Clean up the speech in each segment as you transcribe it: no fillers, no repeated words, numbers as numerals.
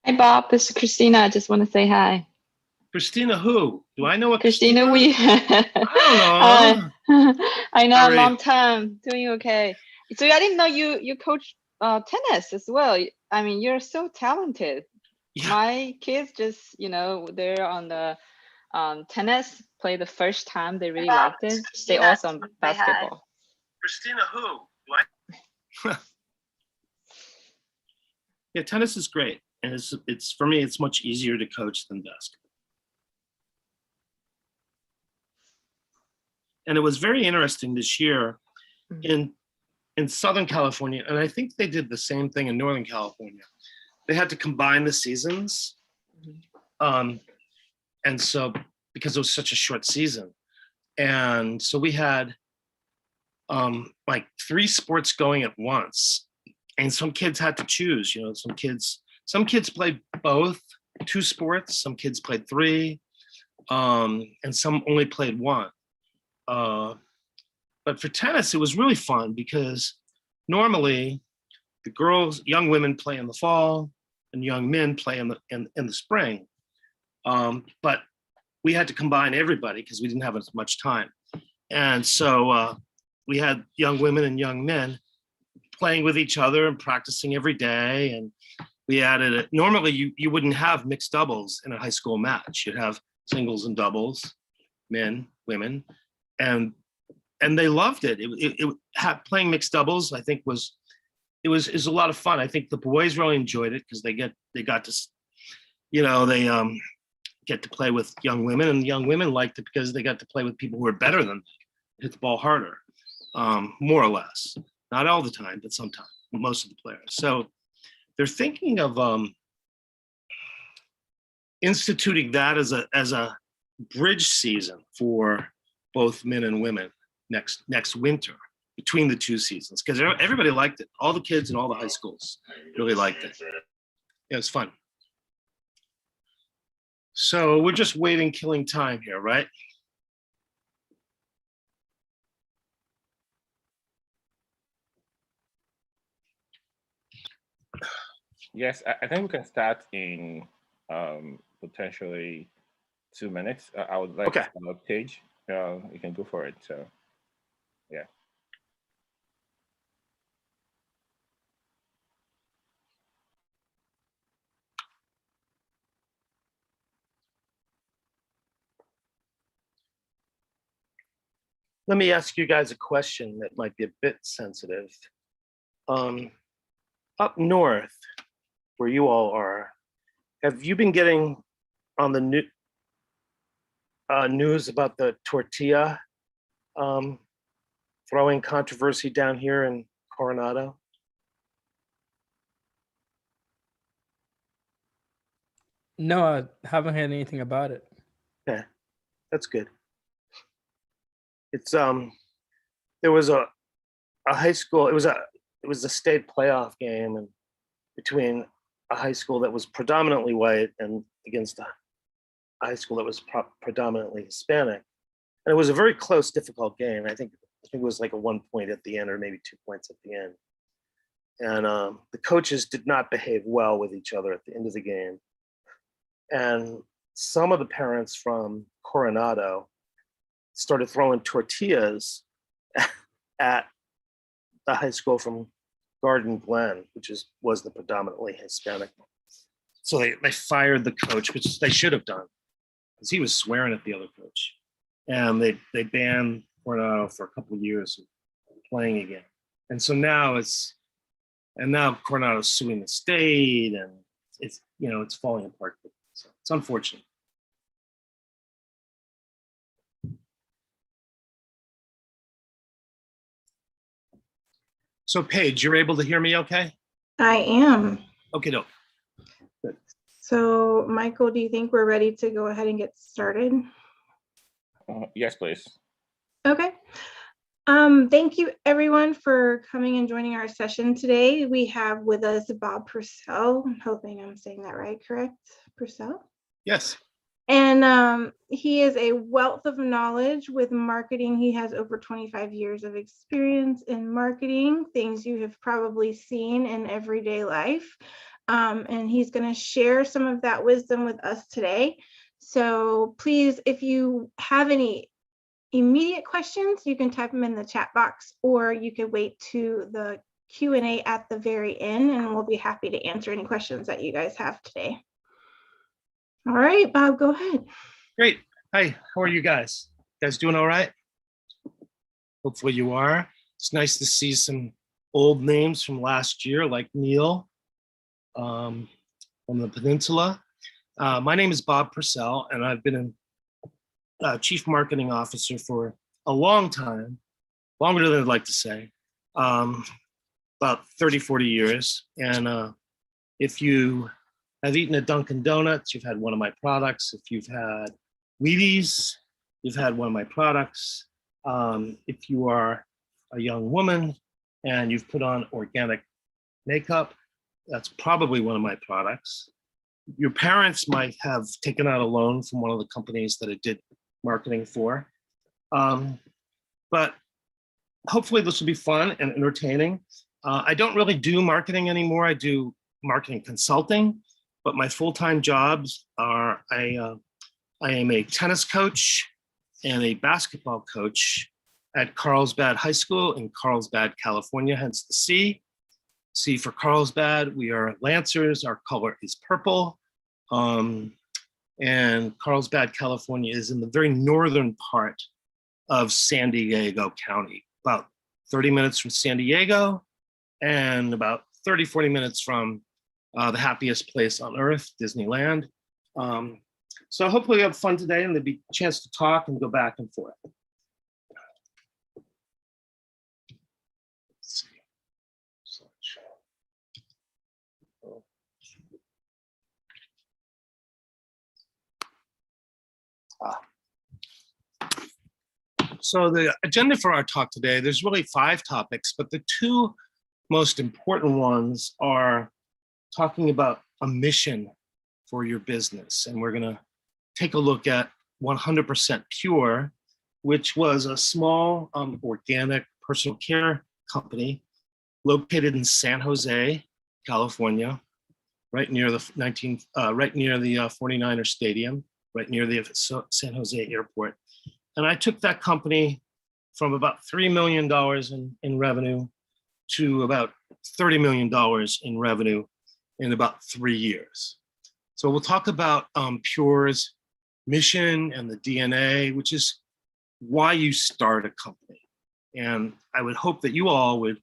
Hi, Bob. This is Christina. I just want to say hi. Christina who? Do I know a Christina, Christina? we. I don't uh, know. I How know, are you? long time. Doing okay. So I didn't know you coach tennis as well. I mean, you're so talented. Yeah, My kids just, they're on the tennis, play the first time. They really Bob, liked it's it. They Christina. also on Say hi. basketball. Christina who? Yeah, tennis is great. And it's for me, it's much easier to coach than basketball. And it was very interesting this year in Southern California, and I think they did the same thing in Northern California. They had to combine the seasons. Um, and so because it was such a short season. And so we had like 3 sports going at once. And some kids had to choose, some kids played both 2 sports, some kids played 3, and some only played 1. But for tennis, it was really fun because normally the young women play in the fall and young men play in the spring. But we had to combine everybody because we didn't have as much time. And so we had young women and young men playing with each other and practicing every day. And we added it. Normally, you wouldn't have mixed doubles in a high school match. You'd have singles and doubles, men, women, and they loved it. Playing mixed doubles, I think, was a lot of fun. I think the boys really enjoyed it because they got to, they get to play with young women, and young women liked it because they got to play with people who were better than them, hit the ball harder, more or less. Not all the time, but sometimes, most of the players. So they're thinking of instituting that as a bridge season for both men and women next winter between the 2 seasons, because everybody liked it. All the kids in all the high schools really liked it. It was fun. So we're just waiting, killing time here, right? Yes, I think we can start in potentially 2 minutes. I would like Okay. to start page. You can go for it. So, yeah. Let me ask you guys a question that might be a bit sensitive. Up north, where you all are, have you been getting on the news about the tortilla throwing controversy down here in Coronado? No, I haven't heard anything about it. Yeah, that's good. It's there was a high school. It was a state playoff game and between a high school that was predominantly white and against a high school that was predominantly Hispanic, and it was a very close, difficult game. I think it was like a 1 point at the end, or maybe 2 points at the end. And the coaches did not behave well with each other at the end of the game. And some of the parents from Coronado started throwing tortillas at the high school from Garden Glen, which was the predominantly Hispanic one. So they fired the coach, which they should have done, because he was swearing at the other coach. And they banned Coronado for a couple of years of playing again. And so now Coronado's suing the state, and it's falling apart. So it's unfortunate. So Paige, you're able to hear me okay? I am. Okay, no. Good. So, Michael, do you think we're ready to go ahead and get started? Yes, please. Okay. Thank you everyone for coming and joining our session today. We have with us Bob Purcell. I'm hoping I'm saying that right, correct? Purcell? Yes. And he is a wealth of knowledge with marketing. He has over 25 years of experience in marketing, things you have probably seen in everyday life. and he's going to share some of that wisdom with us today. So please, if you have any immediate questions, you can type them in the chat box, or you could wait to the Q&A at the very end, and we'll be happy to answer any questions that you guys have today. All right, Bob, go ahead. Great. Hi, how are you guys? You guys doing all right? Hopefully you are. It's nice to see some old names from last year, like Neil from the Peninsula. My name is Bob Purcell, and I've been a Chief Marketing Officer for a long time, longer than I'd like to say, about 30, 40 years. And if you have eaten at Dunkin' Donuts, you've had one of my products. If you've had Wheaties, you've had one of my products. If you are a young woman and you've put on organic makeup, that's probably one of my products. Your parents might have taken out a loan from one of the companies that I did marketing for. But hopefully this will be fun and entertaining. I don't really do marketing anymore. I do marketing consulting, but my full-time jobs are I am a tennis coach and a basketball coach at Carlsbad High School in Carlsbad, California, hence the C. C for Carlsbad. We are Lancers. Our color is purple. And Carlsbad, California is in the very northern part of San Diego County, about 30 minutes from San Diego and about 30, 40 minutes from the happiest place on earth, Disneyland. So hopefully we have fun today and there'll be a chance to talk and go back and forth. Let's see. So the agenda for our talk today, there's really 5 topics, but the 2 most important ones are talking about a mission for your business. And we're gonna take a look at 100% Pure, which was a small organic personal care company located in San Jose, California, right near the 49er Stadium, right near the San Jose Airport. And I took that company from about $3 million in revenue to about $30 million in revenue in about 3 years. So we'll talk about Pure's mission and the DNA, which is why you start a company. And I would hope that you all would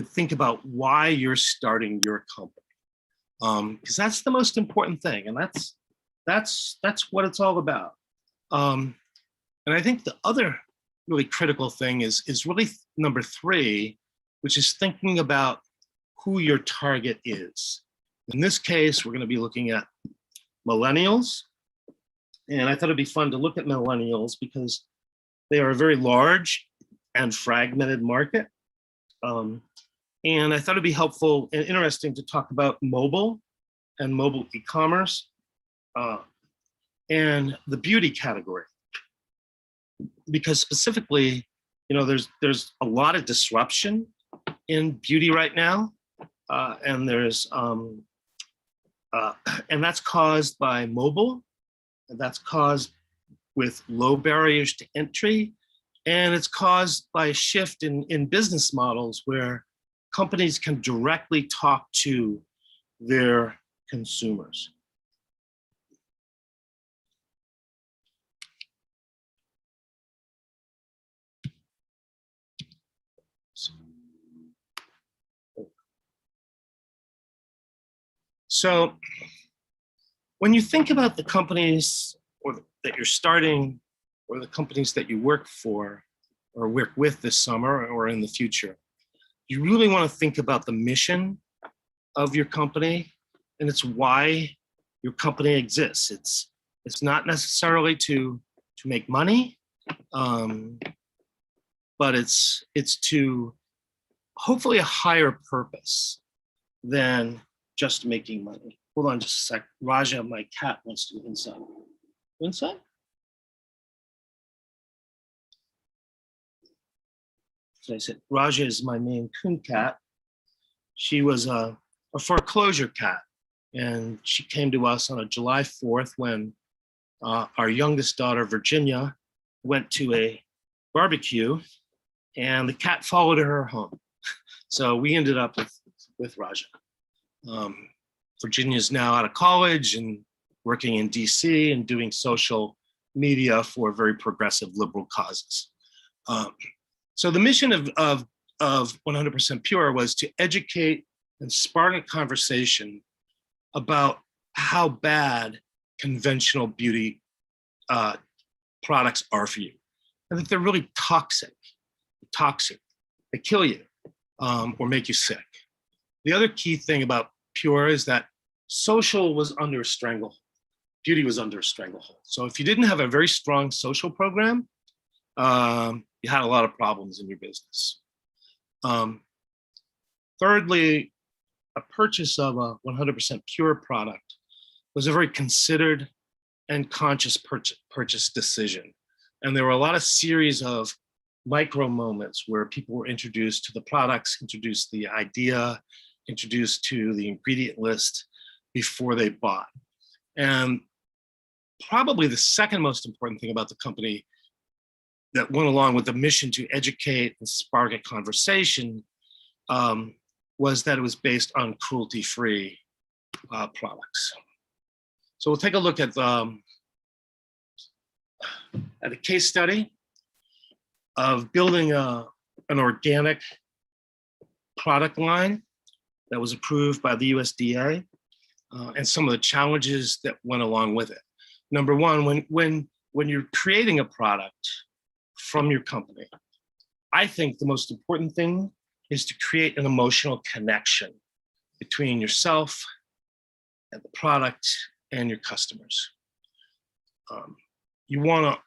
think about why you're starting your company, because that's the most important thing, and that's what it's all about. And I think the other really critical thing is really number 3, which is thinking about who your target is. In this case, we're going to be looking at millennials. And I thought it'd be fun to look at millennials because they are a very large and fragmented market. And I thought it'd be helpful and interesting to talk about mobile and mobile e-commerce and the beauty category. Because specifically, you know, there's a lot of disruption in beauty right now, and that's caused by mobile, and that's caused with low barriers to entry, and it's caused by a shift in business models where companies can directly talk to their consumers. So when you think about the companies that you're starting or the companies that you work for or work with this summer or in the future, you really want to think about the mission of your company, and it's why your company exists. It's not necessarily to make money, but it's to hopefully a higher purpose than just making money. Hold on just a sec. Raja, my cat, wants to go inside. Go inside? So I said, Raja is my Maine Coon cat. She was a foreclosure cat. And she came to us on a July 4th when our youngest daughter, Virginia, went to a barbecue and the cat followed her home. So we ended up with Raja. Virginia's now out of college and working in DC and doing social media for very progressive liberal causes. So the mission of 100% Pure was to educate and spark a conversation about how bad conventional beauty products are for you, and that they're really toxic. They kill you or make you sick. The other key thing about Pure is that social was under a stranglehold. Beauty was under a stranglehold. So if you didn't have a very strong social program, you had a lot of problems in your business. Thirdly, a purchase of a 100% Pure product was a very considered and conscious purchase decision. And there were a lot of series of micro moments where people were introduced to the products, introduced the idea, introduced to the ingredient list before they bought. And probably the second most important thing about the company that went along with the mission to educate and spark a conversation was that it was based on cruelty-free products. So we'll take a look at a case study of building an organic product line that was approved by the USDA and some of the challenges that went along with it. Number one, when you're creating a product from your company, I think the most important thing is to create an emotional connection between yourself and the product and your customers. You want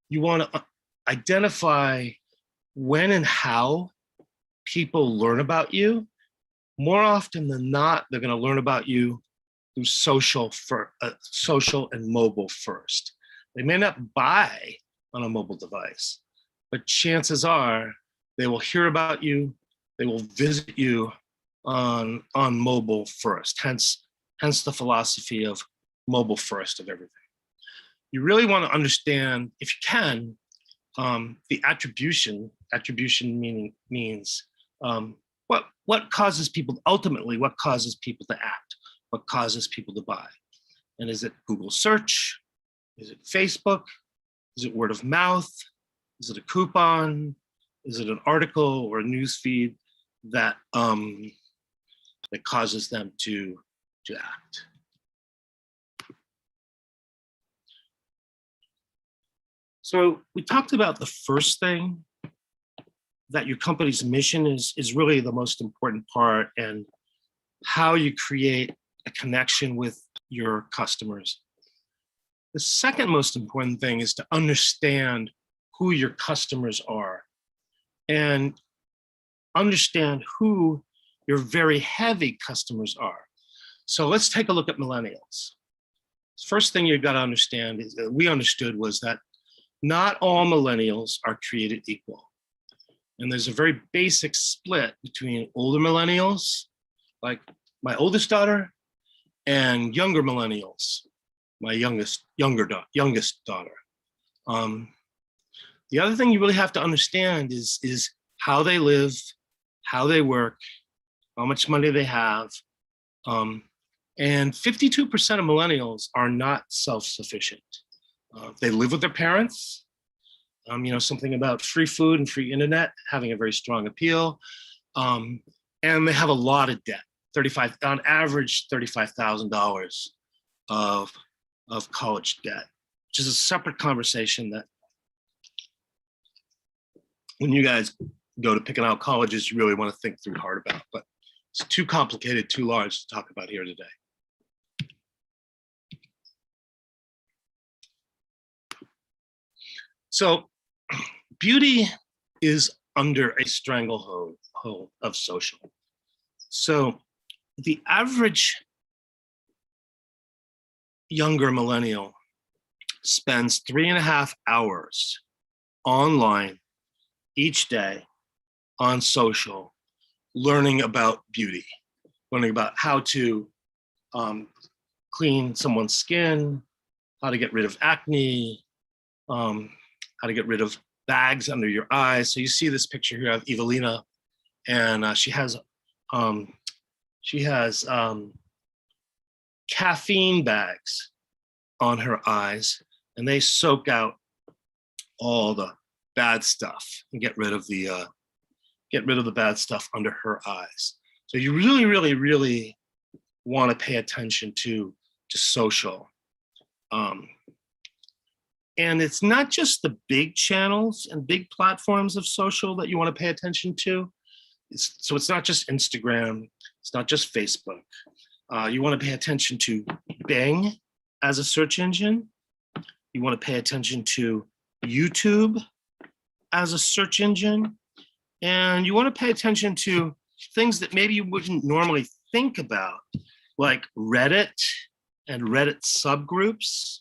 to identify when and how people learn about you. More often than not, they're going to learn about you through social and mobile first. They may not buy on a mobile device, but chances are they will hear about you, they will visit you on mobile first, hence the philosophy of mobile first of everything. You really want to understand, if you can, the attribution. Attribution means what causes people, ultimately, what causes people to act, what causes people to buy. And is it Google search? Is it Facebook? Is it word of mouth? Is it a coupon? Is it an article or a news feed that causes them to act? So we talked about the first thing, that your company's mission is really the most important part, and how you create a connection with your customers. The second most important thing is to understand who your customers are and understand who your very heavy customers are. So let's take a look at millennials. First thing you've got to understand is that we understood was that not all millennials are created equal. And there's a very basic split between older millennials, like my oldest daughter, and younger millennials, my youngest daughter. The other thing you really have to understand is how they live, how they work, how much money they have. And 52% of millennials are not self-sufficient. They live with their parents. Something about free food and free internet having a very strong appeal. And they have a lot of debt, on average, $35,000 of college debt, which is a separate conversation that when you guys go to picking out colleges, you really want to think through hard about, but it's too complicated, too large to talk about here today. So beauty is under a stranglehold of social. So the average younger millennial spends 3.5 hours online each day on social, learning about beauty, learning about how to clean someone's skin, how to get rid of acne, how to get rid of bags under your eyes. So you see this picture here of Evelina, and she has caffeine bags on her eyes, and they soak out all the bad stuff and get rid of the bad stuff under her eyes. So you really, really, really want to pay attention to social. And it's not just the big channels and big platforms of social that you want to pay attention to. So it's not just Instagram, it's not just Facebook. You want to pay attention to Bing as a search engine. You want to pay attention to YouTube as a search engine. And you want to pay attention to things that maybe you wouldn't normally think about, like Reddit and Reddit subgroups,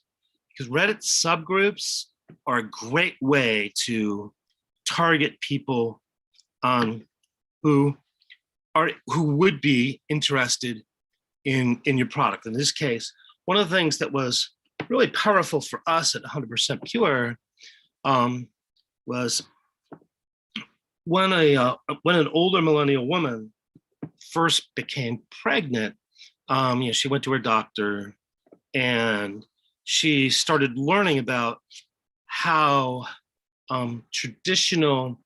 because Reddit subgroups are a great way to target people who would be interested in your product. In this case, one of the things that was really powerful for us at 100% Pure was when an older millennial woman first became pregnant. She went to her doctor and she started learning about how traditional,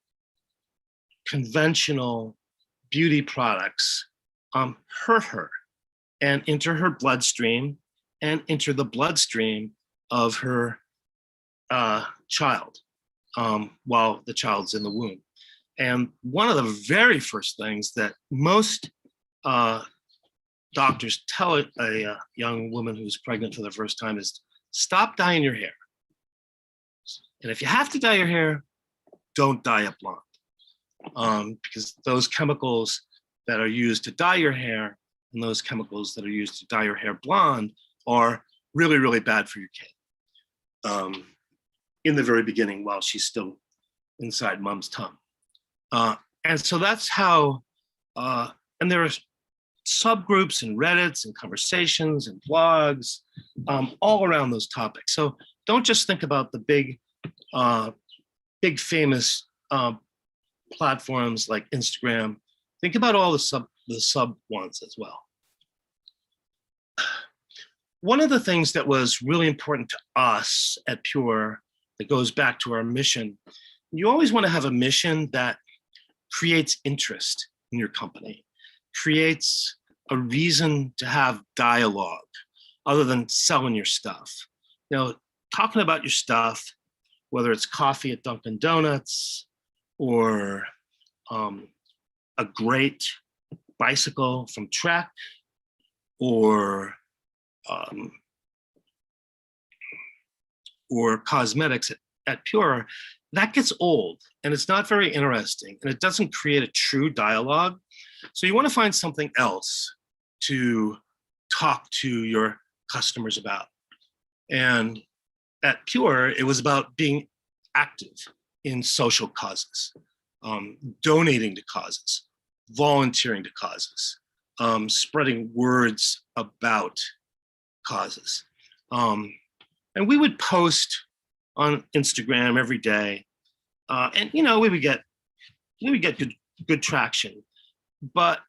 conventional beauty products hurt her and enter her bloodstream and enter the bloodstream of her child while the child's in the womb. And one of the very first things that most doctors tell a young woman who's pregnant for the first time is stop dyeing your hair. And if you have to dye your hair, don't dye it blonde. Because those chemicals that are used to dye your hair and those chemicals that are used to dye your hair blonde are really, really bad for your kid in the very beginning while she's still inside mom's tongue. And so that's how, and there are subgroups and Reddits and conversations and blogs all around those topics. So don't just think about the big famous platforms like Instagram. Think about all the sub ones as well. One of the things that was really important to us at Pure that goes back to our mission, you always want to have a mission that creates interest in your company, creates a reason to have dialogue other than selling your stuff. Talking about your stuff, whether it's coffee at Dunkin' Donuts or a great bicycle from Trek or cosmetics at Pure, that gets old and it's not very interesting and it doesn't create a true dialogue. So you want to find something else to talk to your customers about. And at Pure, it was about being active in social causes, donating to causes, volunteering to causes, spreading words about causes. And we would post on Instagram every day, and we would get good traction. But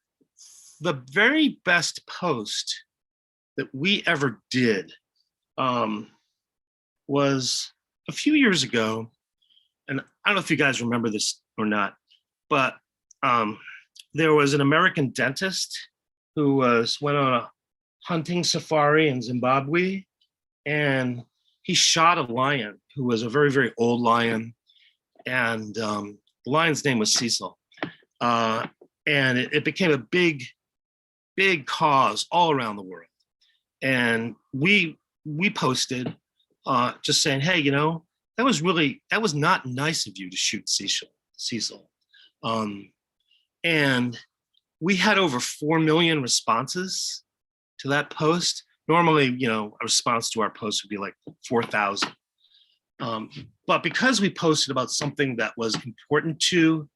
the very best post that we ever did was a few years ago, and I don't know if you guys remember this or not, but there was an American dentist who went on a hunting safari in Zimbabwe, and he shot a lion who was a very, very old lion, and the lion's name was Cecil. And it became a big cause all around the world. And we posted just saying, hey, that was not nice of you to shoot Cecil. And we had over 4 million responses to that post. Normally, a response to our post would be like 4,000. But because we posted about something that was important to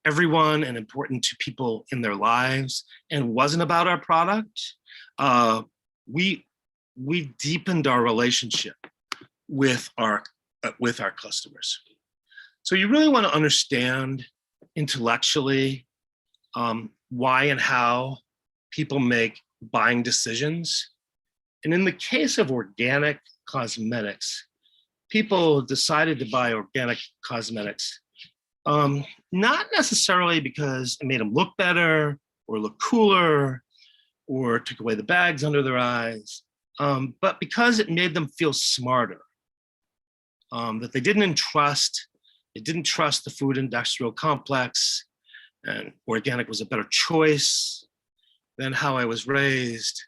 everyone and important to people in their lives and wasn't about our product, we deepened our relationship with our customers. So you really want to understand intellectually why and how people make buying decisions. And in the case of organic cosmetics, people decided to buy organic cosmetics, not necessarily because it made them look better or look cooler or took away the bags under their eyes, but because it made them feel smarter, that they didn't trust the food industrial complex, and organic was a better choice than how I was raised.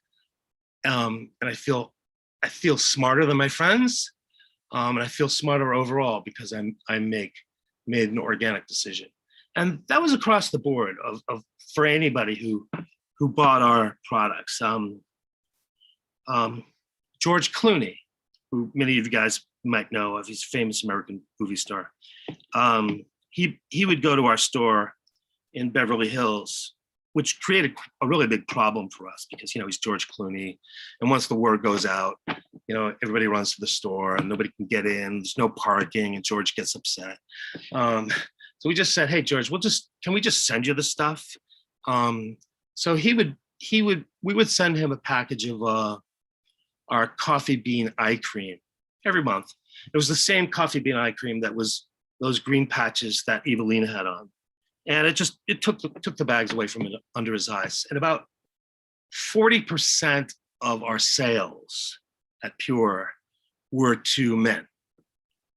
And I feel smarter than my friends, and I feel smarter overall because I made an organic decision. And that was across the board of for anybody who bought our products. George Clooney, who many of you guys might know of, he's a famous American movie star. He would go to our store in Beverly Hills, which created a really big problem for us because, he's George Clooney. And once the word goes out, everybody runs to the store and nobody can get in. There's no parking and George gets upset. So we just said, hey, George, can we just send you the stuff? So we would send him a package of our coffee bean eye cream every month. It was the same coffee bean eye cream that was those green patches that Evelina had on. And it took the bags away from under his eyes. And about 40% of our sales at Pure were to men.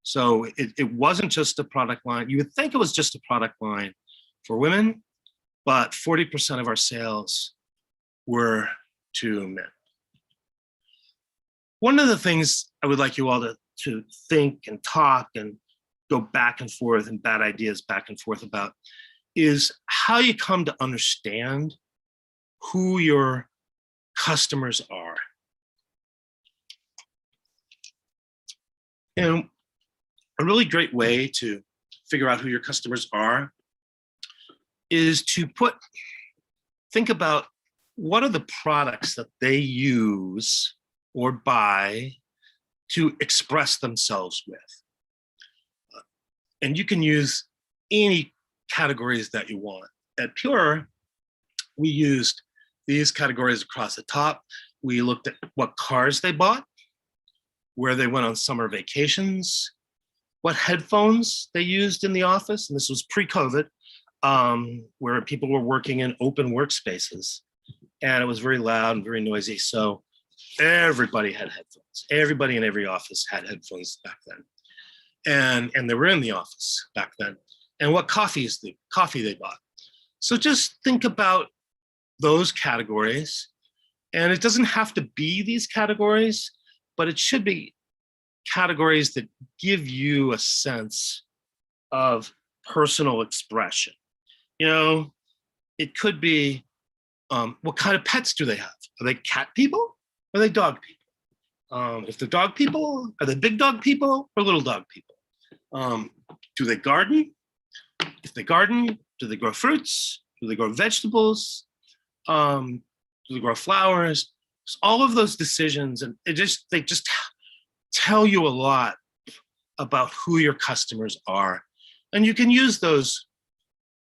So it wasn't just a product line. You would think it was just a product line for women, but 40% of our sales were to men. One of the things I would like you all to think and talk and go back and forth and bad ideas back and forth about is how you come to understand who your customers are. And a really great way to figure out who your customers are is to think about what are the products that they use or buy to express themselves with. And you can use any categories that you want. At Pure, we used these categories across the top. We looked at what cars they bought, where they went on summer vacations, what headphones they used in the office. And this was pre-COVID, where people were working in open workspaces. And it was very loud and very noisy. So everybody had headphones. Everybody in every office had headphones back then. And they were in the office back then. And what coffee they bought. So just think about those categories. And it doesn't have to be these categories, but it should be categories that give you a sense of personal expression. It could be, what kind of pets do they have? Are they cat people? Or are they dog people? If they're dog people, are they big dog people or little dog people? Do they garden? If they garden, do they grow fruits? Do they grow vegetables? Do they grow flowers? So all of those decisions, and they just tell you a lot about who your customers are. And you can use those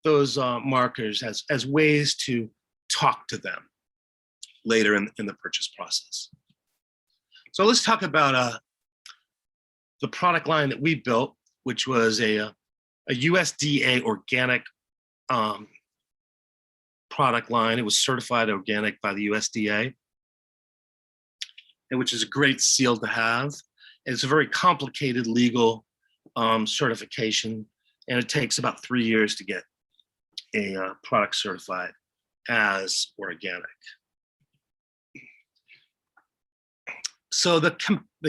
markers as ways to talk to them later in the purchase process. So let's talk about the product line that we built, which was a USDA organic product line. It was certified organic by the USDA, which is a great seal to have. It's a very complicated legal certification, and it takes about 3 years to get a product certified as organic. So the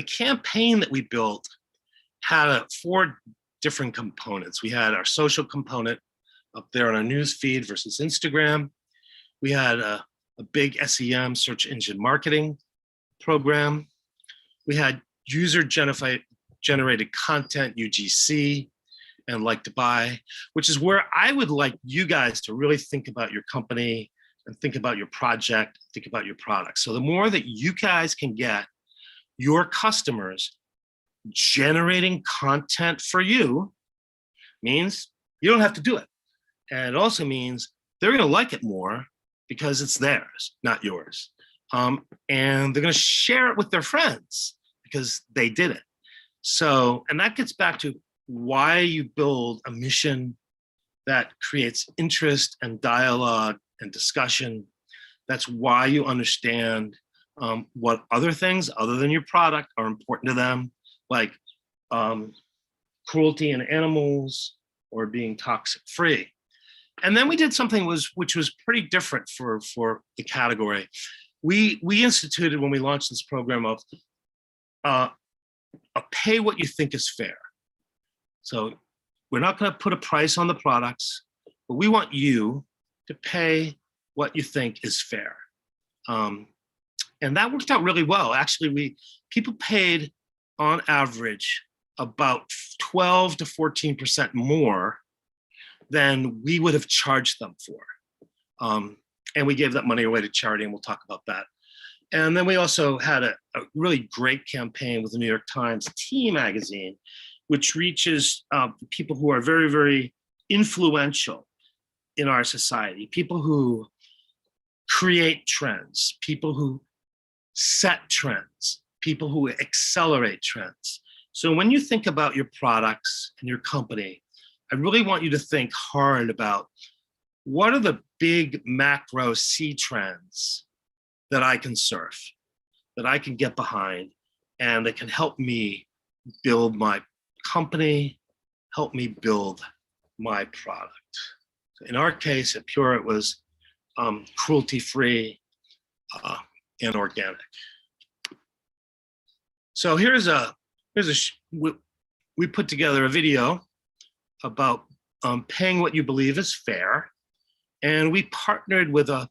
campaign that we built had 4 different components. We had our social component up there on our news feed versus Instagram. We had a big SEM, search engine marketing program. We had user generated content, UGC, and like to buy, which is where I would like you guys to really think about your company and think about your project, think about your product. So the more that you guys can get your customers generating content for you means you don't have to do it. And it also means they're going to like it more because it's theirs, not yours. And they're going to share it with their friends because they did it. So, and that gets back to why you build a mission that creates interest and dialogue and discussion. That's why you understand what other things other than your product are important to them, like cruelty in animals or being toxic free. And then we did something which was pretty different for the category. We instituted, when we launched this program, of a pay what you think is fair. So we're not going to put a price on the products, but we want you to pay what you think is fair. And that worked out really well. Actually, people paid on average about 12 to 14% more than we would have charged them for. And we gave that money away to charity, and we'll talk about that. And then we also had a really great campaign with the New York Times Tea magazine, which reaches people who are very, very influential in our society, people who create trends, people who set trends, people who accelerate trends. So when you think about your products and your company, I really want you to think hard about what are the big macro C trends that I can surf, that I can get behind, and that can help me build my company, help me build my product. In our case at Pure, it was cruelty-free and organic. So we put together a video about paying what you believe is fair, and we partnered with a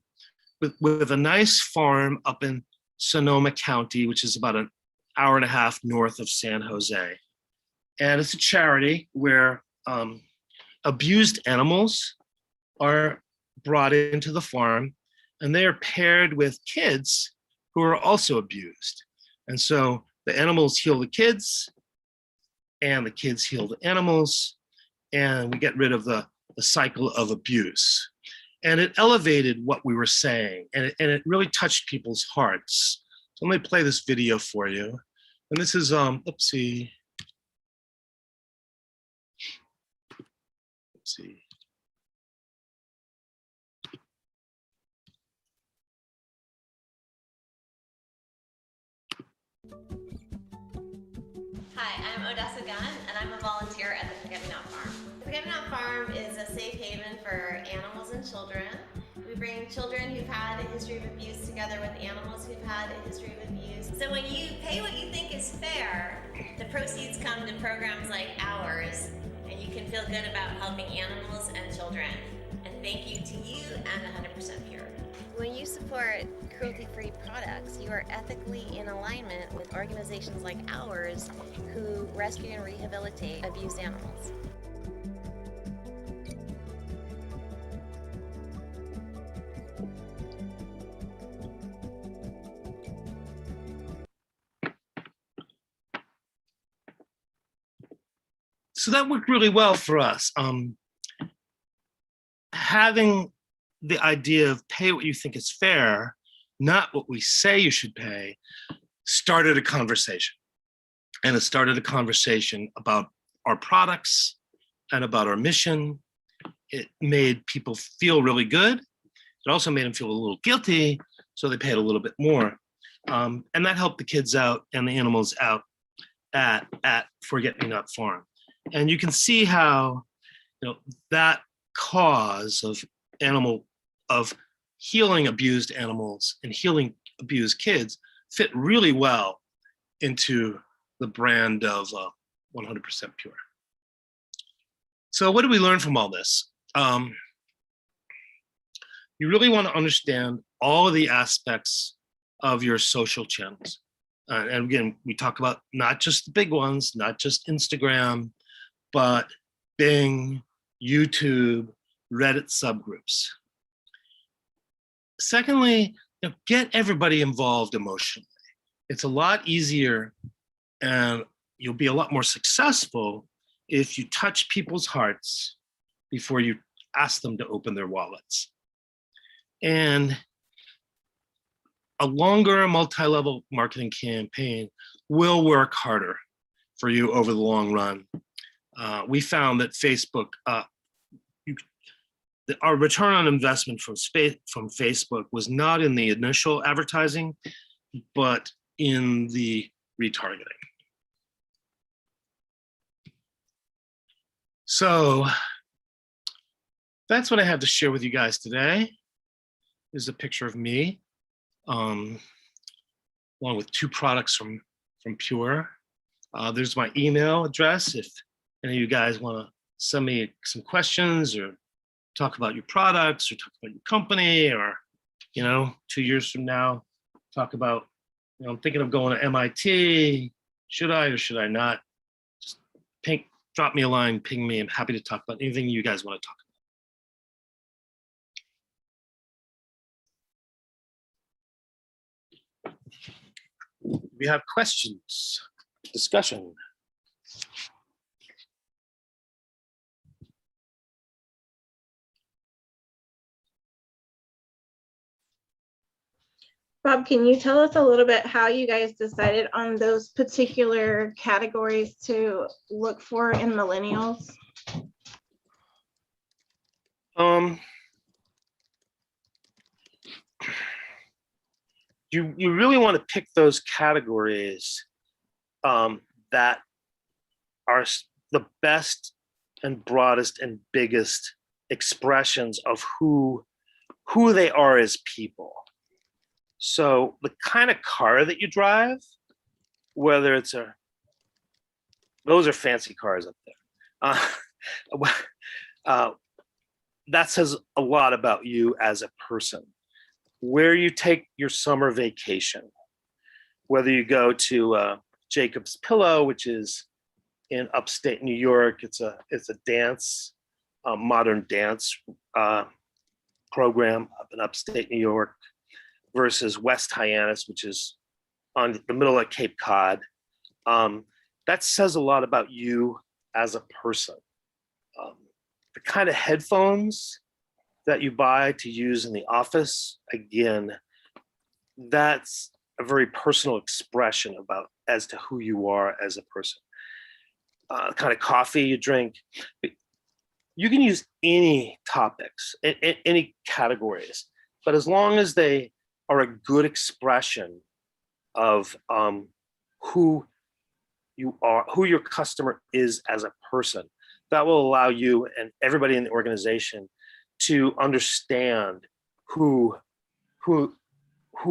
nice farm up in Sonoma County, which is about an hour and a half north of San Jose. And it's a charity where abused animals are brought into the farm, and they are paired with kids who are also abused. And so the animals heal the kids, and the kids heal the animals, and we get rid of the cycle of abuse. And it elevated what we were saying, and it really touched people's hearts. So let me play this video for you. And this is, let's see. Hi, I'm Odessa Gunn, and I'm a volunteer at the Forget-Me-Not Farm. The Forget-Me-Not Farm is a safe haven for animals and children. We bring children who've had a history of abuse together with animals who've had a history of abuse. So when you pay what you think is fair, the proceeds come to programs like ours, and you can feel good about helping animals and children. And thank you to you and 100% Pure. When you support cruelty-free products, you are ethically in alignment with organizations like ours who rescue and rehabilitate abused animals. So that worked really well for us. Having the idea of pay what you think is fair, not what we say you should pay, started a conversation. And it started a conversation about our products and about our mission. It made people feel really good. It also made them feel a little guilty, so they paid a little bit more. And that helped the kids out and the animals out at Forget-Me-Not Farm. And you can see how, that cause of healing abused animals and healing abused kids fit really well into the brand of 100% Pure. So what do we learn from all this? You really want to understand all of the aspects of your social channels. And again, we talk about not just the big ones, not just Instagram, but Bing, YouTube, Reddit subgroups. Secondly, get everybody involved emotionally. It's a lot easier and you'll be a lot more successful if you touch people's hearts before you ask them to open their wallets. And a longer multi-level marketing campaign will work harder for you over the long run. We found that Facebook, our return on investment from Facebook was not in the initial advertising, but in the retargeting. So that's what I had to share with you guys today. There's a picture of me, along with 2 products from Pure. There's my email address if any of you guys want to send me some questions or talk about your products or talk about your company, or 2 years from now, talk about, I'm thinking of going to MIT. Should I or should I not? Just drop me a line, ping me. I'm happy to talk about anything you guys want to talk about. We have questions, discussion. Bob, can you tell us a little bit how you guys decided on those particular categories to look for in millennials? You really want to pick those categories that are the best and broadest and biggest expressions of who they are as people. So the kind of car that you drive, whether it's those are fancy cars up there. That says a lot about you as a person. Where you take your summer vacation, whether you go to Jacob's Pillow, which is in upstate New York, it's a dance, modern dance program up in upstate New York, versus West Hyannis, which is on the middle of Cape Cod. That says a lot about you as a person. The kind of headphones that you buy to use in the office, again, that's a very personal expression about as to who you are as a person. The kind of coffee you drink. You can use any topics, any categories, but as long as they are a good expression of who you are, who your customer is as a person, that will allow you and everybody in the organization to understand who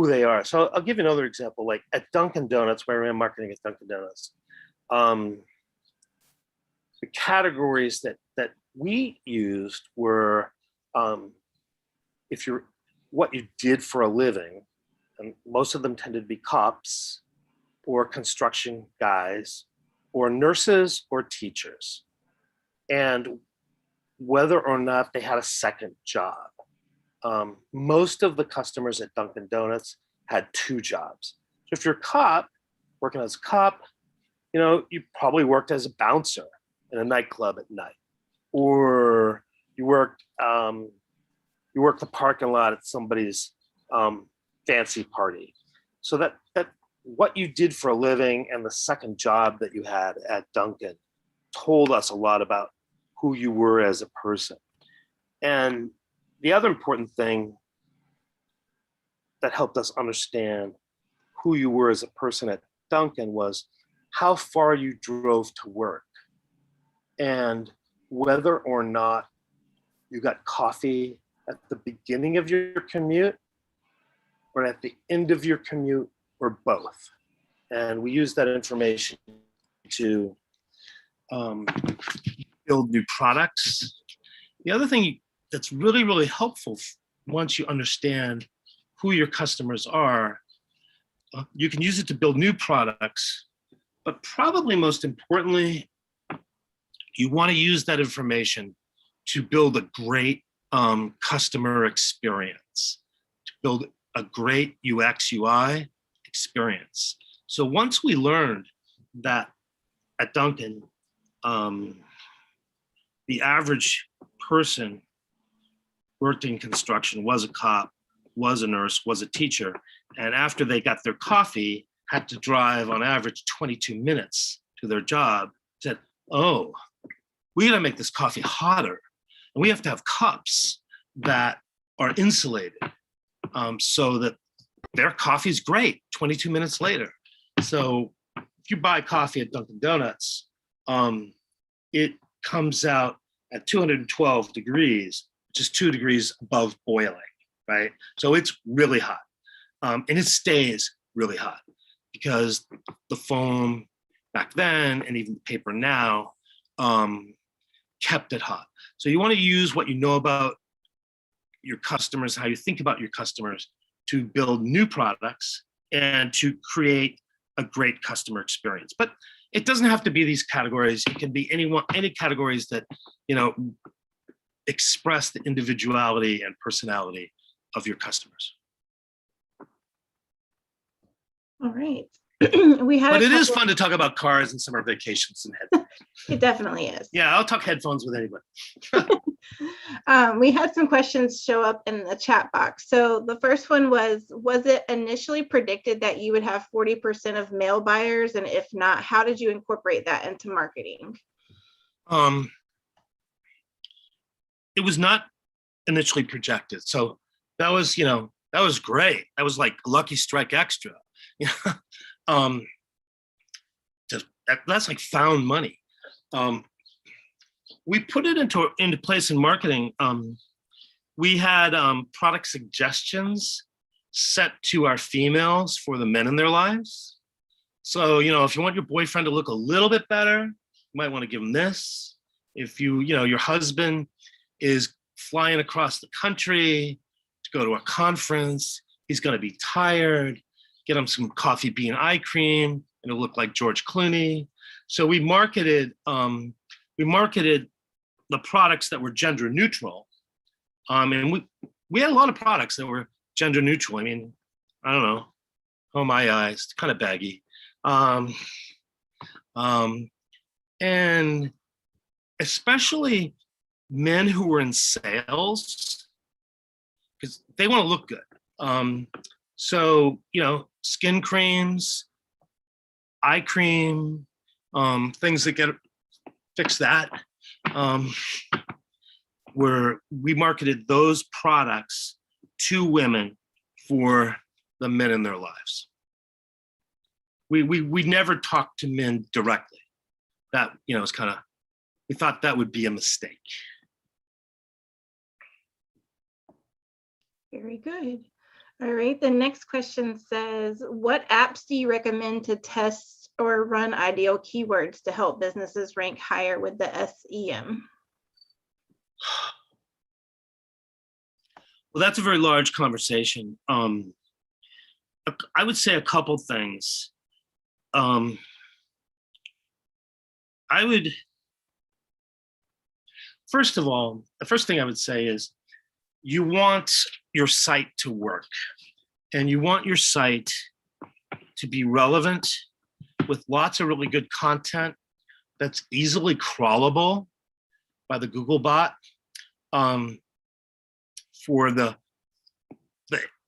they are. So I'll give you another example. Like at Dunkin' Donuts, where I ran marketing at Dunkin' Donuts, the categories that we used were what you did for a living, and most of them tended to be cops or construction guys or nurses or teachers, and whether or not they had a second job. Most of the customers at Dunkin' Donuts had 2 jobs. So if you're a cop, working as a cop, you probably worked as a bouncer in a nightclub at night, or you worked the parking lot at somebody's fancy party. So that what you did for a living and the second job that you had at Dunkin' told us a lot about who you were as a person. And the other important thing that helped us understand who you were as a person at Dunkin' was how far you drove to work and whether or not you got coffee at the beginning of your commute or at the end of your commute, or both. And we use that information to build new products. The other thing that's really, really helpful once you understand who your customers are, you can use it to build new products, but probably most importantly, you want to use that information to build a great customer experience, to build a great UX UI experience. So once we learned that at Dunkin', the average person worked in construction, was a cop, was a nurse, was a teacher, and after they got their coffee, had to drive on average 22 minutes to their job, said, oh, we gotta make this coffee hotter. And we have to have cups that are insulated so that their coffee is great 22 minutes later. So if you buy coffee at Dunkin' Donuts, it comes out at 212 degrees, which is 2 degrees above boiling, right? So it's really hot. And it stays really hot because the foam back then and even the paper now kept it hot. So you want to use what you know about your customers, how you think about your customers, to build new products and to create a great customer experience. But it doesn't have to be these categories. It can be any categories that, you know, express the individuality and personality of your customers. All right. We had But a it is couple- fun to talk about cars and summer vacations and headphones. It definitely is. Yeah, I'll talk headphones with anybody. We had some questions show up in the chat box. So the first one was it initially predicted that you would have 40% of male buyers? And if not, how did you incorporate that into marketing? It was not initially projected. So that was, you know, that was great. That was like Lucky Strike Extra. That's like found money. We put it into place in marketing. We had product suggestions set to our females for the men in their lives. So, you know, if you want your boyfriend to look a little bit better, you might want to give him this. If your husband is flying across the country to go to a conference, he's going to be tired, get him some coffee bean eye cream, and it'll look like George Clooney. So we marketed the products that were gender neutral. And we had a lot of products that were gender neutral. I mean, I don't know. Oh, my eyes, kind of baggy. And especially men who were in sales, because they want to look good. So, you know, skin creams, eye cream, things that fix that. Where we marketed those products to women for the men in their lives. We never talked to men directly. That, you know, is kind of, we thought that would be a mistake. Very good. All right. The next question says, what apps do you recommend to test or run ideal keywords to help businesses rank higher with the SEM? Well, that's a very large conversation. I would say a couple things. First of all, the first thing I would say is you want your site to work, and you want your site to be relevant with lots of really good content that's easily crawlable by the Google bot for the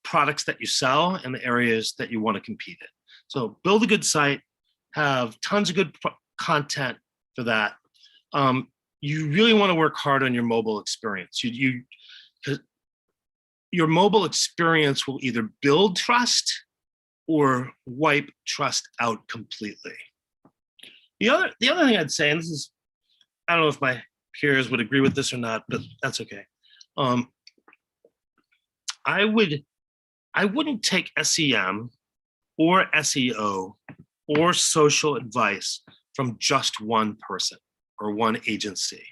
products that you sell and the areas that you want to compete in. So build a good site, have tons of good content for that. You really want to work hard on your mobile experience. Your mobile experience will either build trust or wipe trust out completely. The other thing I'd say, and this is, I don't know if my peers would agree with this or not, but that's okay. I wouldn't take SEM or SEO or social advice from just one person or one agency.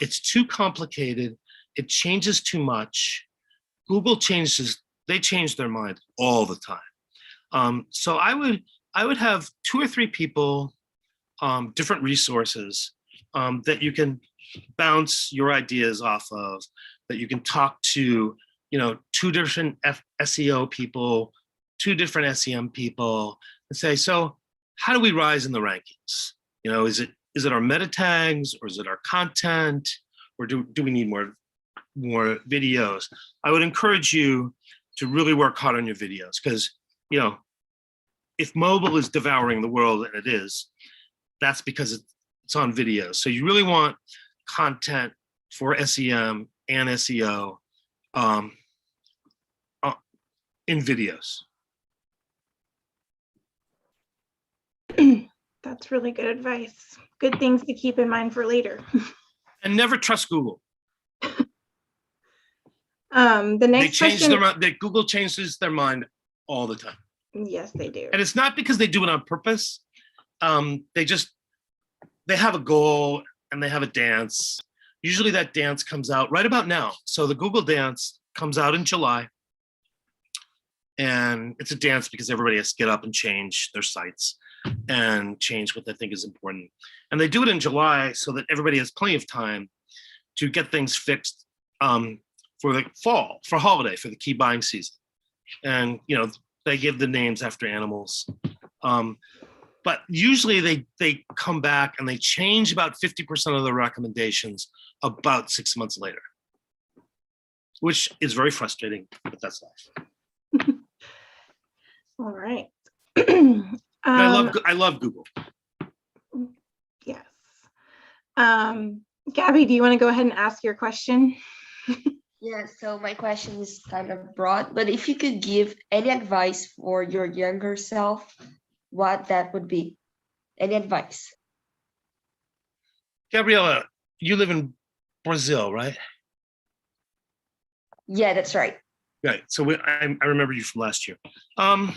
It's too complicated. It changes too much. Google they change their mind all the time. So I would have 2 or 3 people, different resources that you can bounce your ideas off of, that you can talk to, two different SEO people, two different SEM people, and say, so how do we rise in the rankings? Is it our meta tags, or is it our content, or do we need more videos? I would encourage you to really work hard on your videos, because if mobile is devouring the world, and it is, that's because it's on video. So you really want content for SEM and SEO in videos. That's really good advice. Good things to keep in mind for later. And never trust Google. The next question. Google changes their mind all the time. Yes, they do. And it's not because they do it on purpose. They have a goal and they have a dance. Usually that dance comes out right about now. So the Google dance comes out in July. And it's a dance because everybody has to get up and change their sites and change what they think is important. And they do it in July so that everybody has plenty of time to get things fixed for the fall, for holiday, for the key buying season. And, they give the names after animals. But usually they come back and they change about 50% of the recommendations about 6 months later, which is very frustrating, but that's life. All right. I love Google. Yes. Gabby, do you want to go ahead and ask your question? Yeah, so my question is kind of broad, but if you could give any advice for your younger self, what that would be? Any advice? Gabriella, you live in Brazil, right? Yeah, that's right. Right. So I remember you from last year. I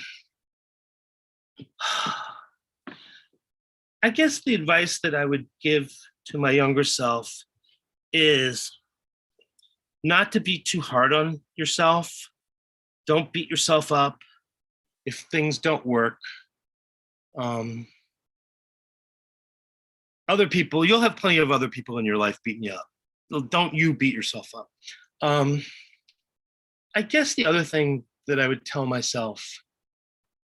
guess the advice that I would give to my younger self is not to be too hard on yourself. Don't beat yourself up if things don't work. Other people, you'll have plenty of other people in your life beating you up. Don't you beat yourself up. I guess the other thing that I would tell myself,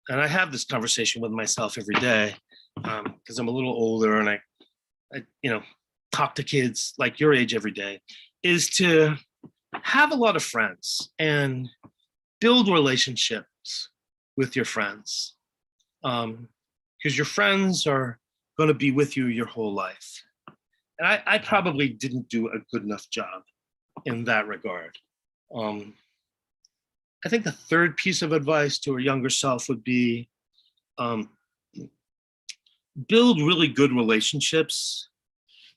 and I have this conversation with myself every day, because I'm a little older and I talk to kids like your age every day, is to have a lot of friends and build relationships with your friends, because your friends are going to be with you your whole life. And I probably didn't do a good enough job in that regard. I think the third piece of advice to a younger self would be build really good relationships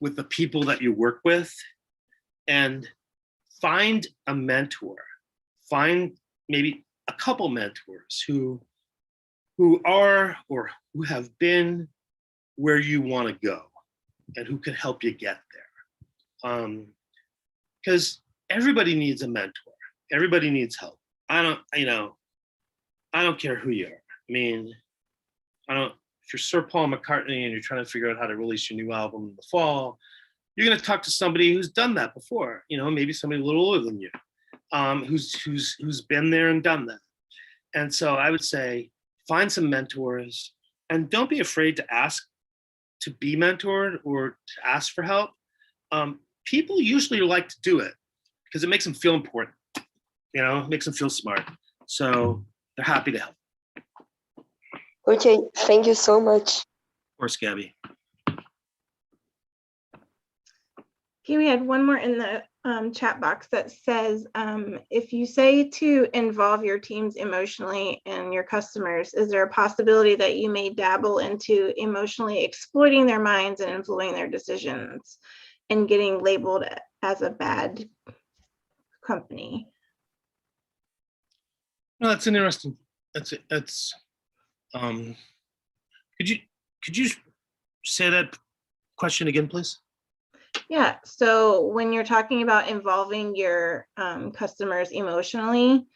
with the people that you work with, and find a mentor. Find maybe a couple mentors who are or who have been where you want to go and who can help you get there. Because everybody needs a mentor. Everybody needs help. I don't care who you are. I mean, if you're Sir Paul McCartney and you're trying to figure out how to release your new album in the fall, you're going to talk to somebody who's done that before, maybe somebody a little older than you, who's been there and done that. And so I would say, find some mentors, and don't be afraid to ask to be mentored or to ask for help. People usually like to do it because it makes them feel important, makes them feel smart. So they're happy to help. Okay, thank you so much. Of course, Gabby. Okay, we had one more in the chat box that says, if you say to involve your teams emotionally and your customers, is there a possibility that you may dabble into emotionally exploiting their minds and influencing their decisions and getting labeled as a bad company? No, that's an interesting. Could you say that question again, please? Yeah, so when you're talking about involving your customers emotionally,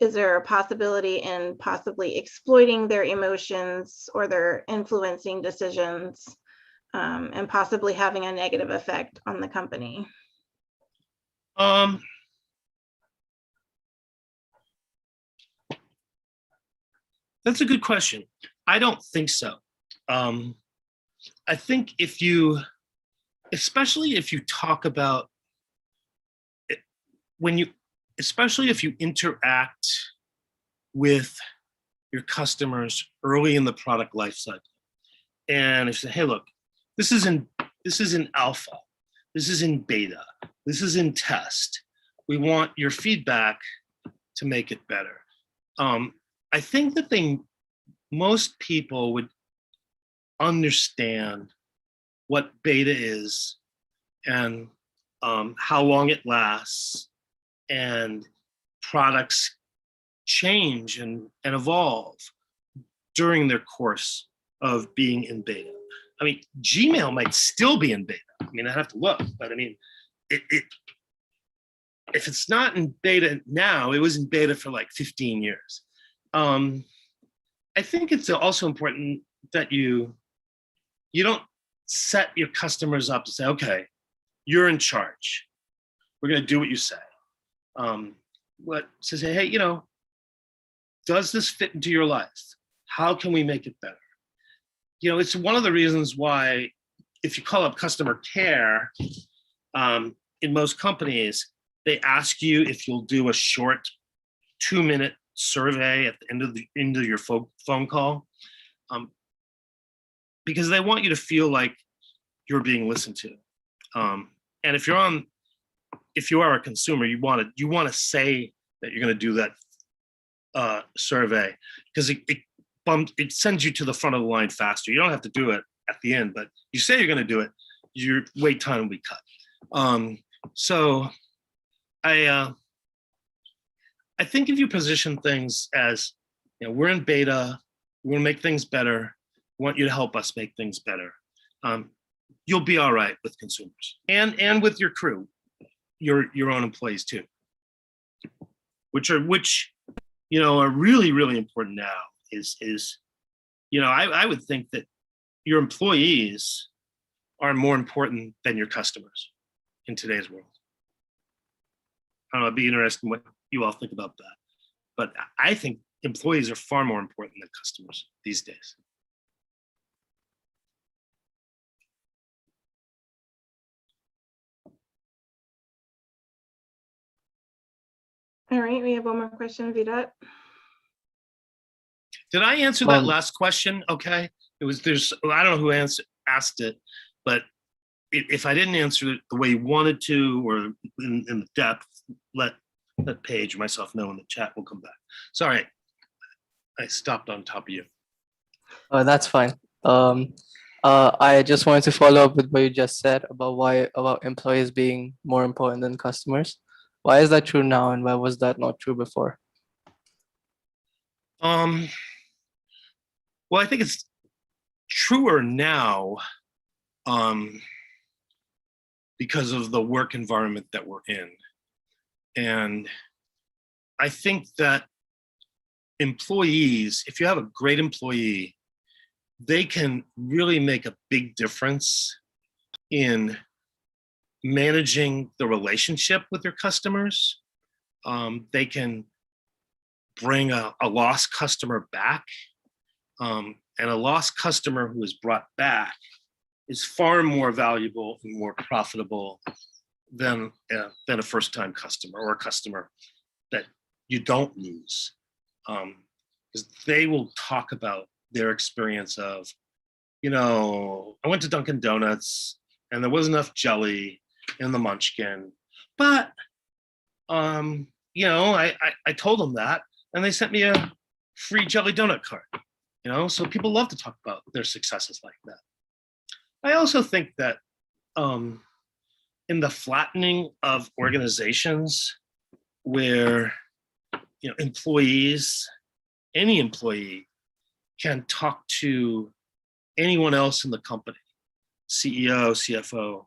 is there a possibility in possibly exploiting their emotions or their influencing decisions and possibly having a negative effect on the company? That's a good question. I don't think so. I think if you, especially if you talk about it, especially if you interact with your customers early in the product life cycle, and if you say, hey, look, this is in alpha, this is in beta, this is in test. We want your feedback to make it better. I think that most people would understand what beta is and how long it lasts, and products change and evolve during their course of being in beta. I mean, Gmail might still be in beta. I mean, I have to look, but I mean, if it's not in beta now, it was in beta for like 15 years. I think it's also important that you don't set your customers up to say, okay, you're in charge. We're going to do what you say. To say, hey, does this fit into your life? How can we make it better? It's one of the reasons why if you call up customer care, in most companies, they ask you if you'll do a short 2-minute survey at the end of your phone call, because they want you to feel like you're being listened to. And if you are a consumer, you want to say that you're going to do that survey, because it sends you to the front of the line faster. You don't have to do it at the end, but you say you're going to do it, your wait time will be cut. So I think if you position things as, we're in beta, we want to make things better, we want you to help us make things better, you'll be all right with consumers and with your crew, your own employees too, which are really, really important now. I would think that your employees are more important than your customers in today's world. I don't know, it'd be interesting what you all think about that. But I think employees are far more important than customers these days. All right, we have one more question, Virat. Did I answer that last question? Okay. I don't know who asked it, but if I didn't answer it the way you wanted to, or in the depth, let Paige or myself know in the chat. We'll come back. Sorry, I stopped on top of you. That's fine. I just wanted to follow up with what you just said about employees being more important than customers. Why is that true now, and why was that not true before? Well, I think it's truer now because of the work environment that we're in. And I think that employees, if you have a great employee, they can really make a big difference in managing the relationship with their customers. They can bring a lost customer back. And a lost customer who is brought back is far more valuable and more profitable than a first-time customer, or a customer that you don't lose. Because they will talk about their experience of, I went to Dunkin' Donuts and there wasn't enough jelly in the munchkin, but I told them that, and they sent me a free jelly donut card. So people love to talk about their successes like that. I also think that in the flattening of organizations, where employees, any employee can talk to anyone else in the company, CEO, CFO,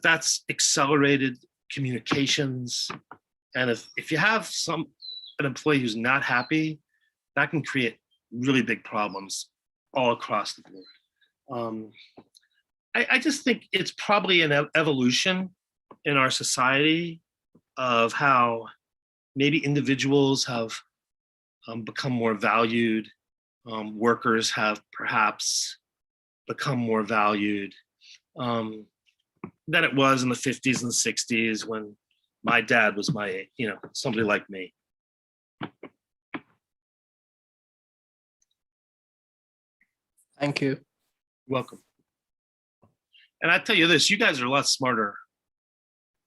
that's accelerated communications. And if you have an employee who's not happy, that can create really big problems all across the board. I just think it's probably an evolution in our society of how maybe individuals have become more valued. Workers have perhaps become more valued than it was in the 50s and 60s when my dad was my, somebody like me. Thank you. Welcome. And I tell you this, you guys are a lot smarter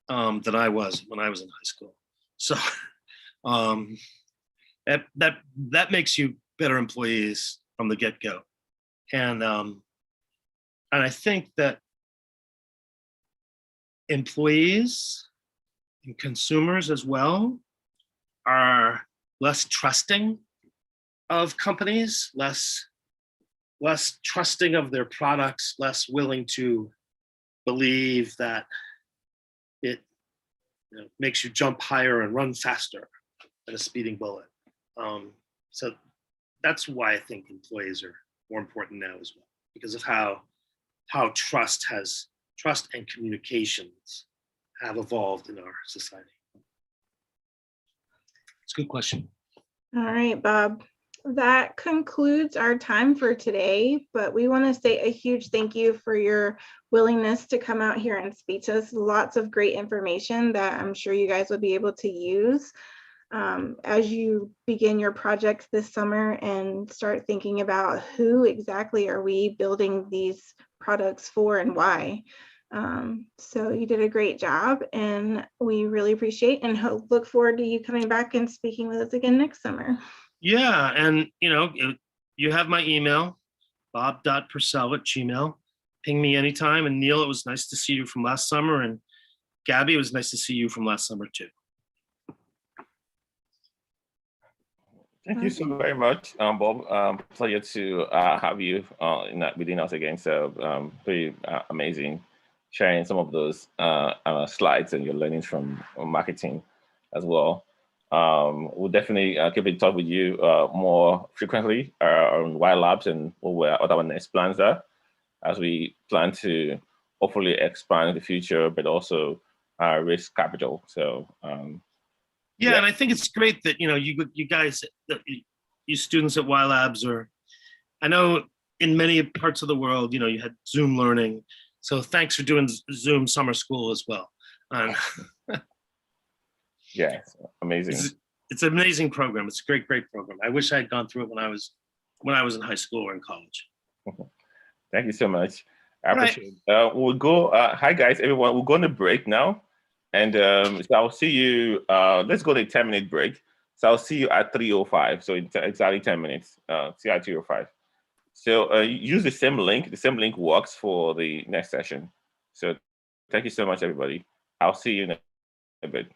than I was when I was in high school. So that makes you better employees from the get-go. And I think that employees and consumers as well are less trusting of companies, less trusting of their products, less willing to believe that it makes you jump higher and run faster than a speeding bullet. So that's why I think employees are more important now as well, because of how trust and communications have evolved in our society. It's a good question. All right, Bob. That concludes our time for today, but we want to say a huge thank you for your willingness to come out here and speak to us. Lots of great information that I'm sure you guys will be able to use as you begin your projects this summer and start thinking about who exactly are we building these products for and why. So you did a great job and we really appreciate and look forward to you coming back and speaking with us again next summer. Yeah, and you have my email, bob.purcell@gmail. Ping me anytime. And Neil, it was nice to see you from last summer. And Gabby, it was nice to see you from last summer too. Thank you so very much, Bob. Pleasure to have you within us again. So pretty amazing sharing some of those slides and your learnings from marketing as well. We'll definitely keep in touch with you more frequently on Y Labs and what our next plans are, as we plan to hopefully expand in the future, but also raise capital. So yeah, and I think it's great that you guys, you students at Y Labs, I know in many parts of the world, you had Zoom learning. So thanks for doing Zoom summer school as well. Yeah, amazing. It's an amazing program. It's a great program. I wish I had gone through it when I was in high school or in college. Thank you so much. I appreciate it. We'll go. Hi guys, everyone. We'll go on a break now, and so I'll see you. Let's go to a 10-minute break. So I'll see you at 3:05. So it's exactly 10 minutes. See you at 3:05. So use the same link. The same link works for the next session. So thank you so much, everybody. I'll see you in a bit.